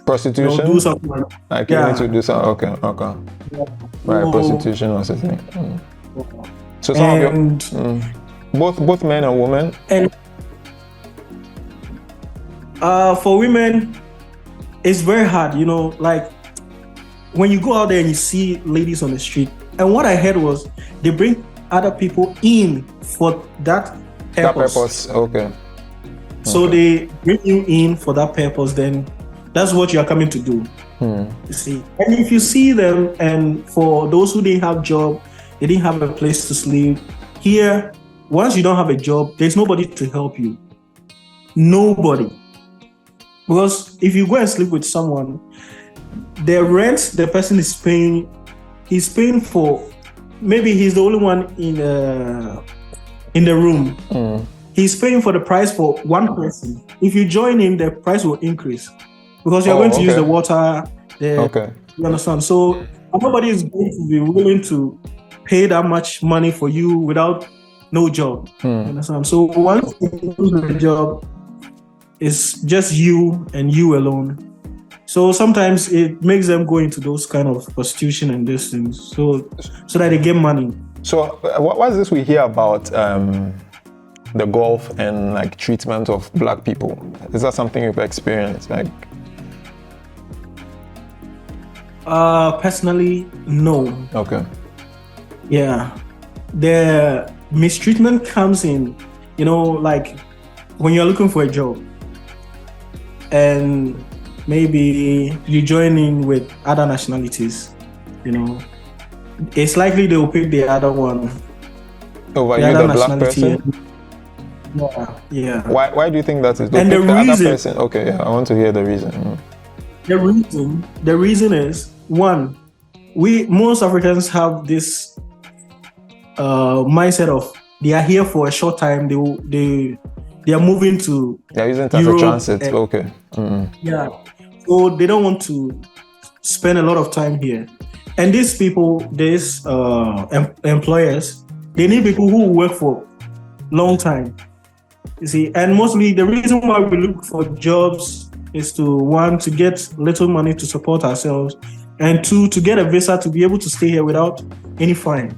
Prostitution? do something like Like you need to do something. Okay. Yeah. Right, So, prostitution was the thing. So some of your both men and women. And for women, it's very hard. Like when you go out there and you see ladies on the street, and what I heard was they bring other people in for that purpose. That purpose, okay. So they bring you in for that purpose, then that's what you are coming to do. You see, and if you see them, and for those who didn't have job, they didn't have a place to sleep. Here, once you don't have a job, there's nobody to help you. Nobody. Because if you go and sleep with someone, the rent the person is paying, he's paying for, maybe he's the only one in the room. He's paying for the price for one person. If you join in, the price will increase because you're going to use the water. You understand? So nobody is going to be willing to pay that much money for you without no job. You understand? So once you lose the job, it's just you and you alone. So sometimes it makes them go into those kind of prostitution and these things, so that they get money. So what's this we hear about the Gulf and like treatment of black people? Is that something you've experienced? Like, personally, no. Okay. Yeah, the mistreatment comes in, like when you're looking for a job, and maybe you join in with other nationalities, it's likely they will pick the other one over you, the black person. Yeah. Why do you think that is? And the reason, other person. Okay, yeah, I want to hear the reason. The reason is, one, most Africans have this mindset of they are here for a short time. They are moving to. They're using it as a transit. Okay. Yeah. So they don't want to spend a lot of time here. And these people, these employers, they need people who work for long time. You see, and mostly the reason why we look for jobs is to get little money to support ourselves, and to get a visa to be able to stay here without any fine.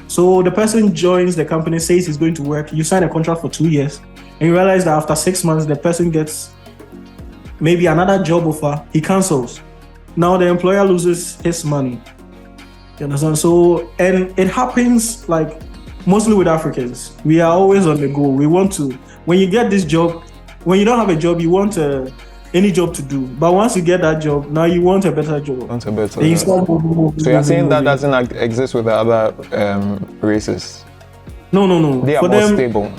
So the person joins the company, says he's going to work. You sign a contract for 2 years, and you realize that after 6 months, the person gets maybe another job offer. He cancels. Now the employer loses his money. You understand? So, and it happens like mostly with Africans. We are always on the go. We want to, when you get this job, when you don't have a job, you want any job to do. But once you get that job, now you want a better job. So you're saying that doesn't exist with the other races? No. They are for more them, stable.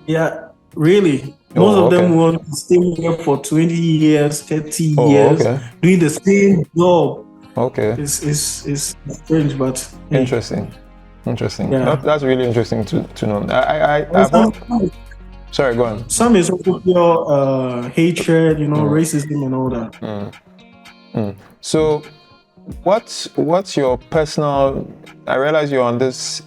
Yeah, really. Most of them want to stay here for 20 years, 30 years, doing the same job. Okay. It's strange, but interesting. Yeah. That's really interesting to know. Sorry, go on. Some is also pure hatred, racism and all that. So, what's your personal? I realize you're on this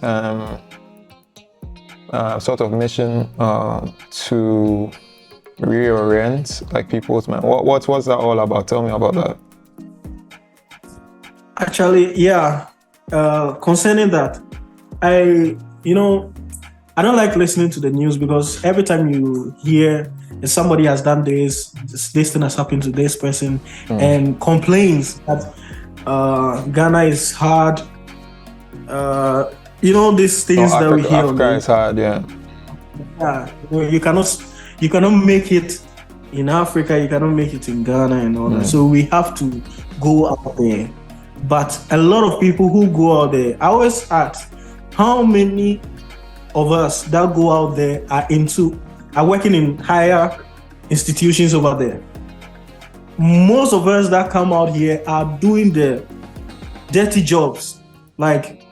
sort of mission to reorient like people's mind. What's that all about? Tell me about that. Actually, yeah. Concerning that, I don't like listening to the news, because every time you hear somebody has done this thing has happened to this person, and complains that Ghana is hard. These things that we hear. Africa is hard, yeah. Yeah, you cannot make it in Africa. You cannot make it in Ghana and all that. So we have to go out there. But a lot of people who go out there, I always ask, how many of us that go out there are working in higher institutions over there? Most of us that come out here are doing the dirty jobs, like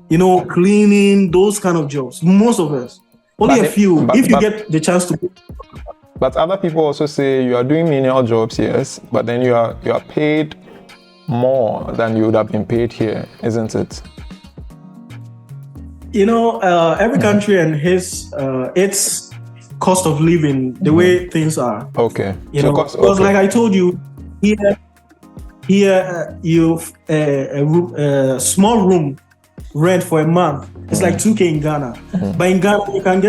cleaning, those kind of jobs. Most of us, only a few. If you get the chance to. But other people also say you are doing menial jobs, yes, but then you are paid more than you would have been paid here, isn't it? Every country and its cost of living, the way things are. Okay. Because like I told you, Here, you a small room rent for a month. It's like 2K in Ghana. But in Ghana, you can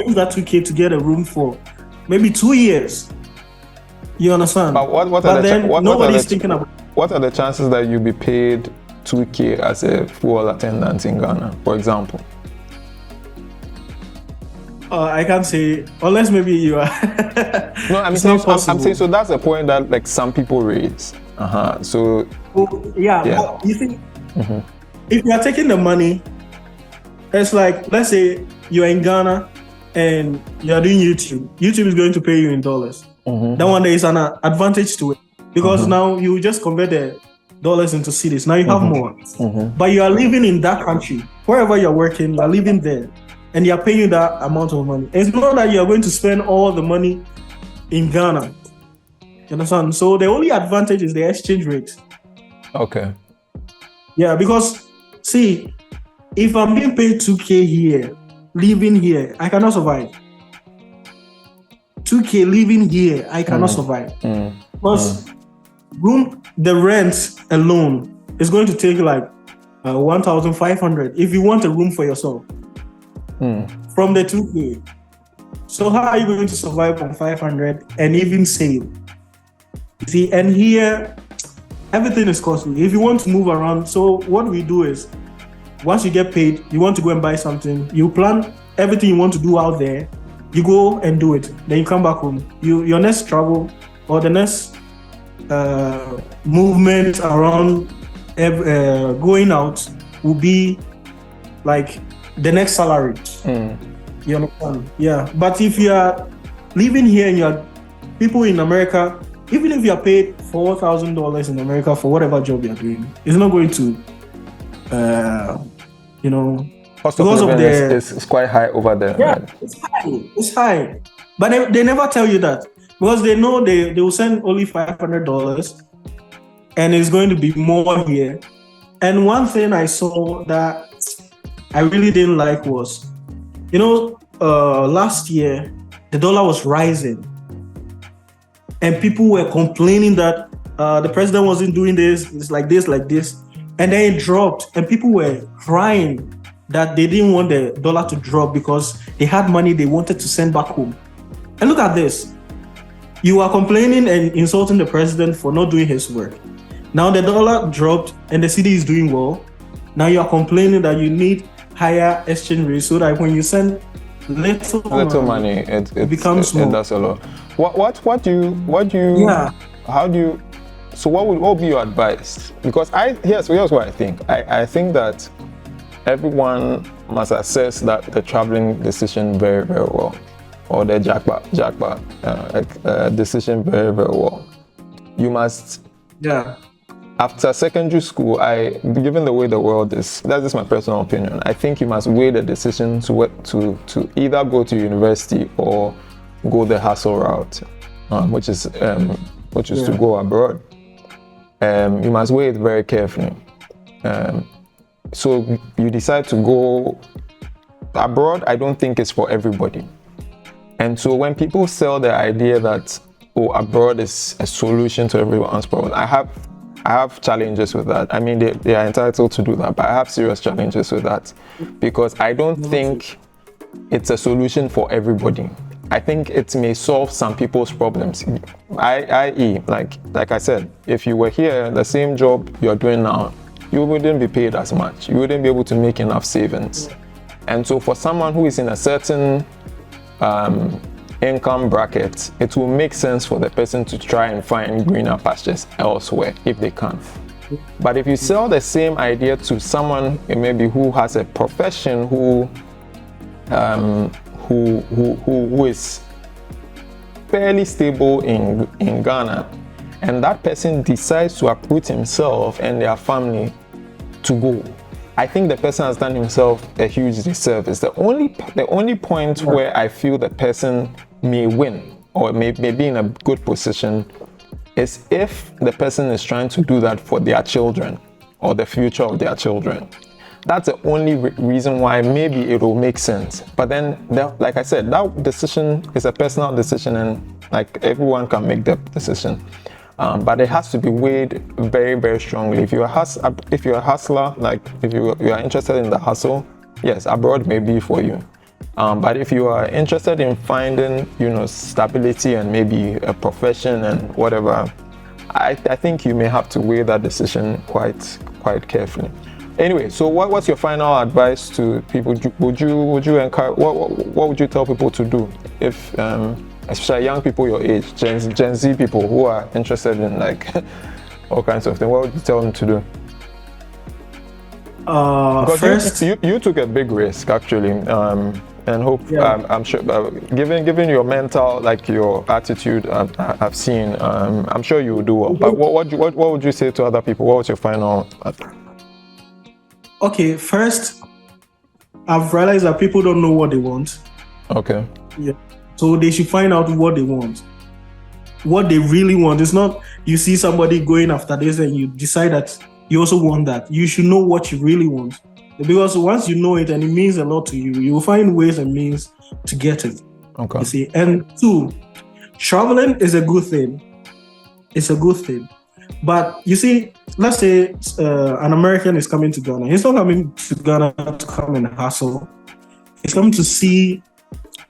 use that 2K to get a room for maybe 2 years. You understand? But nobody's thinking about. What are the chances that you'll be paid 2K as a fuel attendant in Ghana, for example? I can't say, unless maybe you are. No, I'm saying so. That's the point that like some people raise. So. Yeah. You think if you are taking the money, it's like, let's say you're in Ghana and you're doing YouTube. YouTube is going to pay you in dollars. That one there is an advantage to it because now you just convert the dollars into cities. Now you have more, but you are living in that country. Wherever you're working, you are living there, and they are paying you that amount of money. It's not that you are going to spend all the money in Ghana. You understand? So the only advantage is the exchange rate. Okay. Yeah, because see, if I'm being paid 2K here, living here, I cannot survive. 2K living here, I cannot survive. Because the rent alone is going to take like 1,500 if you want a room for yourself from the 2K. So how are you going to survive on 500 and even save? See, and here everything is costly. If you want to move around, so what we do is once you get paid, you want to go and buy something, you plan everything you want to do out there, you go and do it, then you come back home. Your next travel or the next movement around going out will be like the next salary. You understand? Yeah. But if you are living here and you are people in America, even if you are paid $4,000 in America for whatever job you are doing, it's not going to, cost of living is quite high over there. Yeah, right? it's high. But they never tell you that because they know they will send only $500 and it's going to be more here. And one thing I saw that I really didn't like was, last year the dollar was rising and people were complaining that the president wasn't doing this, it's like this, and then it dropped and people were crying that they didn't want the dollar to drop because they had money they wanted to send back home. And look at this. You are complaining and insulting the president for not doing his work. Now the dollar dropped and the city is doing well. Now you are complaining that you need higher exchange rate so that when you send little money, it becomes more. It does a lot. So what would be your advice? Because here's what I think. I think that everyone must assess that the traveling decision very, very well, or the japa decision very, very well. You must. Yeah. After secondary school, given the way the world is, that's just my personal opinion. I think you must weigh the decision to either go to university or go the hustle route, which is to go abroad. You must weigh it very carefully. So you decide to go abroad, I don't think it's for everybody. And so when people sell the idea that, abroad is a solution to everyone's problem, I have challenges with that. I mean, they are entitled to do that, but I have serious challenges with that because I don't think it's a solution for everybody. I think it may solve some people's problems. I.e., like I said, if you were here, the same job you're doing now, you wouldn't be paid as much. You wouldn't be able to make enough savings. And so for someone who is in a certain income bracket, it will make sense for the person to try and find greener pastures elsewhere if they can. But if you sell the same idea to someone maybe who has a profession who is fairly stable in Ghana, and that person decides to uproot himself and their family to go, I think the person has done himself a huge disservice. The only point where I feel the person may win or may be in a good position is if the person is trying to do that for their children or the future of their children. That's the only reason why maybe it will make sense. But then, like I said, that decision is a personal decision and like everyone can make that decision. but it has to be weighed very, very strongly. If you're a hustler, like if you are interested in the hustle, yes, abroad may be for you. But if you are interested in finding, stability and maybe a profession and whatever, I think you may have to weigh that decision quite carefully. Anyway, so what's your final advice to people? Would you encourage? What would you tell people to do if, especially young people your age, Gen Z people who are interested in like all kinds of things? What would you tell them to do? Because first, you took a big risk actually, and hope I'm sure, given your mental, like your attitude, I've seen, I'm sure you will do well. But what would you say to other people? What was your final? Okay, first, I've realized that people don't know what they want. Okay. Yeah. So they should find out what they want. What they really want. It's not you see somebody going after this and you decide that you also want that. You should know what you really want. Because once you know it and it means a lot to you, you will find ways and means to get it. Okay. You see. And two, traveling is a good thing. It's a good thing. But you see, let's say an American is coming to Ghana. He's not coming to Ghana to come and hustle. He's coming to see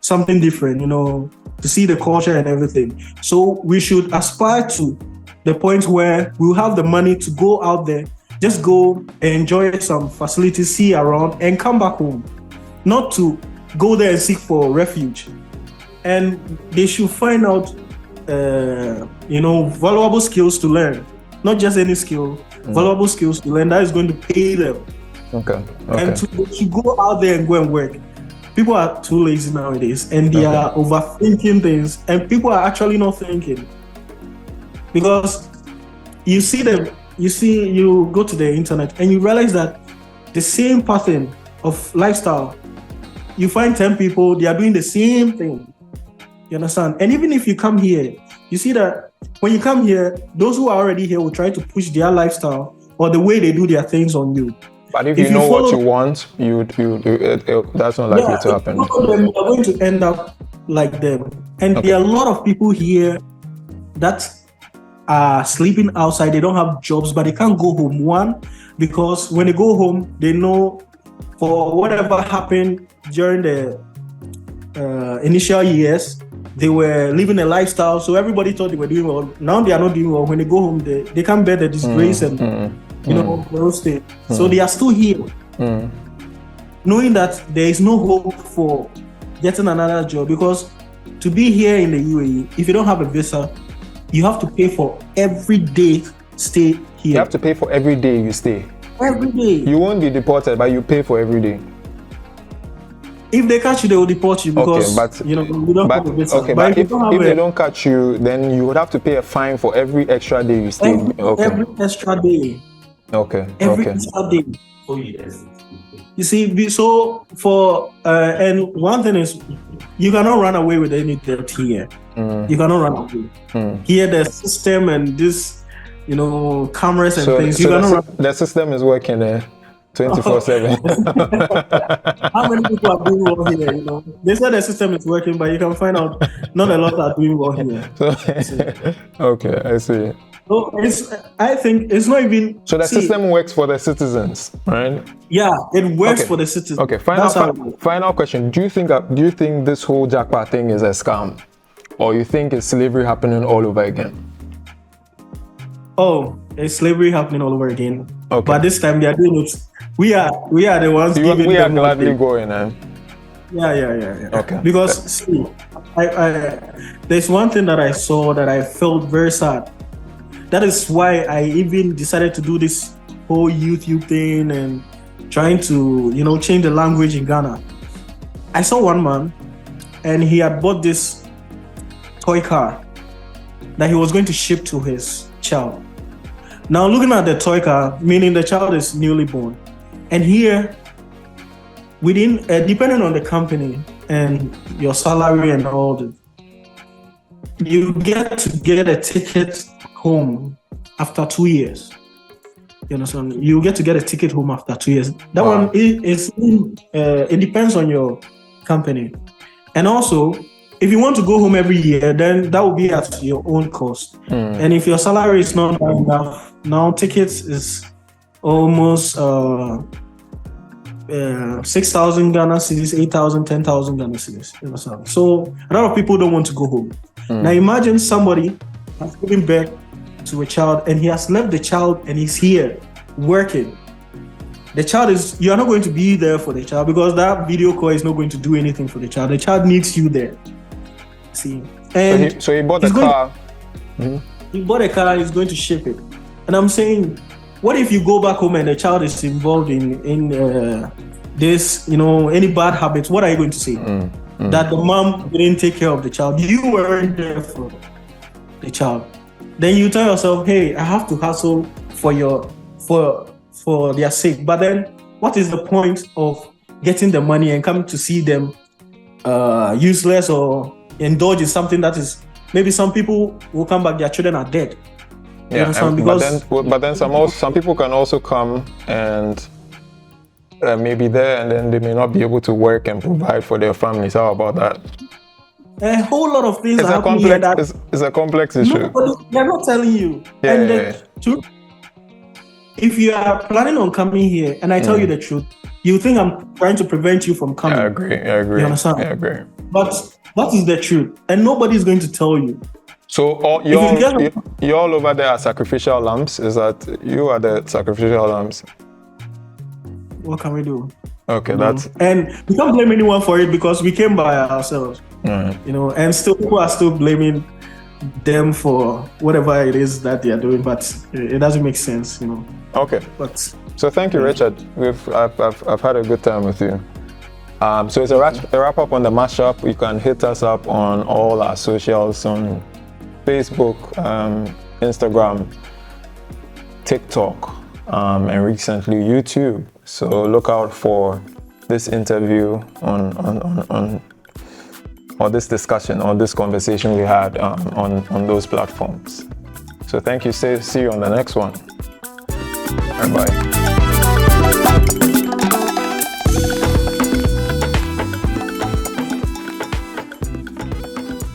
something different, to see the culture and everything. So we should aspire to the point where we'll have the money to go out there, just go and enjoy some facilities, see around, and come back home. Not to go there and seek for refuge. And they should find out, valuable skills to learn. Not just any skill, valuable skills to learn that is going to pay them. Okay. And to go out there and go and work. People are too lazy nowadays and they are overthinking things, and people are actually not thinking. Because you go to the internet and you realize that the same pattern of lifestyle, you find 10 people, they are doing the same thing. You understand? And even if you come here, you see that when you come here, those who are already here will try to push their lifestyle or the way they do their things on you. But if you know what you want, that's not likely to happen. Them, you're going to end up like them. And there are a lot of people here that are sleeping outside. They don't have jobs, but they can't go home. One, because when they go home, they know for whatever happened during the initial years, they were living a lifestyle. So everybody thought they were doing well. Now they are not doing well. When they go home, they can't bear the disgrace and the state. So they are still here, knowing that there is no hope for getting another job. Because to be here in the UAE, if you don't have a visa, you have to pay for every day stay here. You have to pay for every day you stay. Every day. You won't be deported, but you pay for every day. If they catch you, they will deport you because you don't have a visa. Okay, but if they don't catch you, then you would have to pay a fine for every extra day you stay. Every extra day. Okay. Every extra day. Oh yes. You see, so for and one thing is, you cannot run away with any debt here. You cannot run away. Here, the system and this, cameras and things. You cannot run. The system is working there 24/7. How many people are doing well here? They said the system is working, but you can find out not a lot are doing well here. Okay, I see. So I think it's not even. So the system works for the citizens, right? Yeah, it works for the citizens. Okay, final question. Do you think this whole japa thing is a scam, or you think it's slavery happening all over again? Oh, it's slavery happening all over again. Okay. But this time they are doing it. We are the ones giving we are them gladly going, Yeah. Okay. Because see, I there's one thing that I saw that I felt very sad. That is why I even decided to do this whole YouTube thing and trying to, change the language in Ghana. I saw one man and he had bought this toy car that he was going to ship to his child. Now looking at the toy car, meaning the child is newly born. And here, within, depending on the company and your salary and all that, you get a ticket home after 2 years. You understand? You get to get a ticket home after 2 years. That one is it depends on your company. And also, if you want to go home every year, then that will be at your own cost. And if your salary is not high enough, now tickets is almost 6,000 Ghana cedis, 8,000, 10,000 Ghana cedis. So a lot of people don't want to go home. Now imagine somebody has given birth to a child and he has left the child and he's here working. The child you are not going to be there for the child because that video call is not going to do anything for the child. The child needs you there. See, and so he bought a car. He bought a car. He's going to ship it. And I'm saying, what if you go back home and the child is involved in this, any bad habits? What are you going to say? That the mom didn't take care of the child. You weren't there for the child. Then you tell yourself, hey, I have to hustle for their sake. But then what is the point of getting the money and coming to see them useless or indulge in something that is, maybe some people will come back, their children are dead. Yeah, but then some people can also come and maybe there and then they may not be able to work and provide for their families. How about that? A whole lot of things are happening here that it's a complex issue. They're not telling you. If you are planning on coming here and I tell you the truth, you think I'm trying to prevent you from coming. I agree. You understand? I agree. But that is the truth, and nobody's going to tell you. So you all over there are sacrificial lambs? Is that you are the sacrificial lambs? What can we do? Okay, and we can't blame anyone for it because we came by ourselves. And still people are still blaming them for whatever it is that they are doing, but it doesn't make sense, Okay. So thank you, Richard. I've had a good time with you. So it's a wrap up on the mashup. You can hit us up on all our socials on Facebook, Instagram, TikTok, and recently YouTube. So look out for this interview or this discussion or this conversation we had on those platforms. So thank you. See you on the next one. Bye.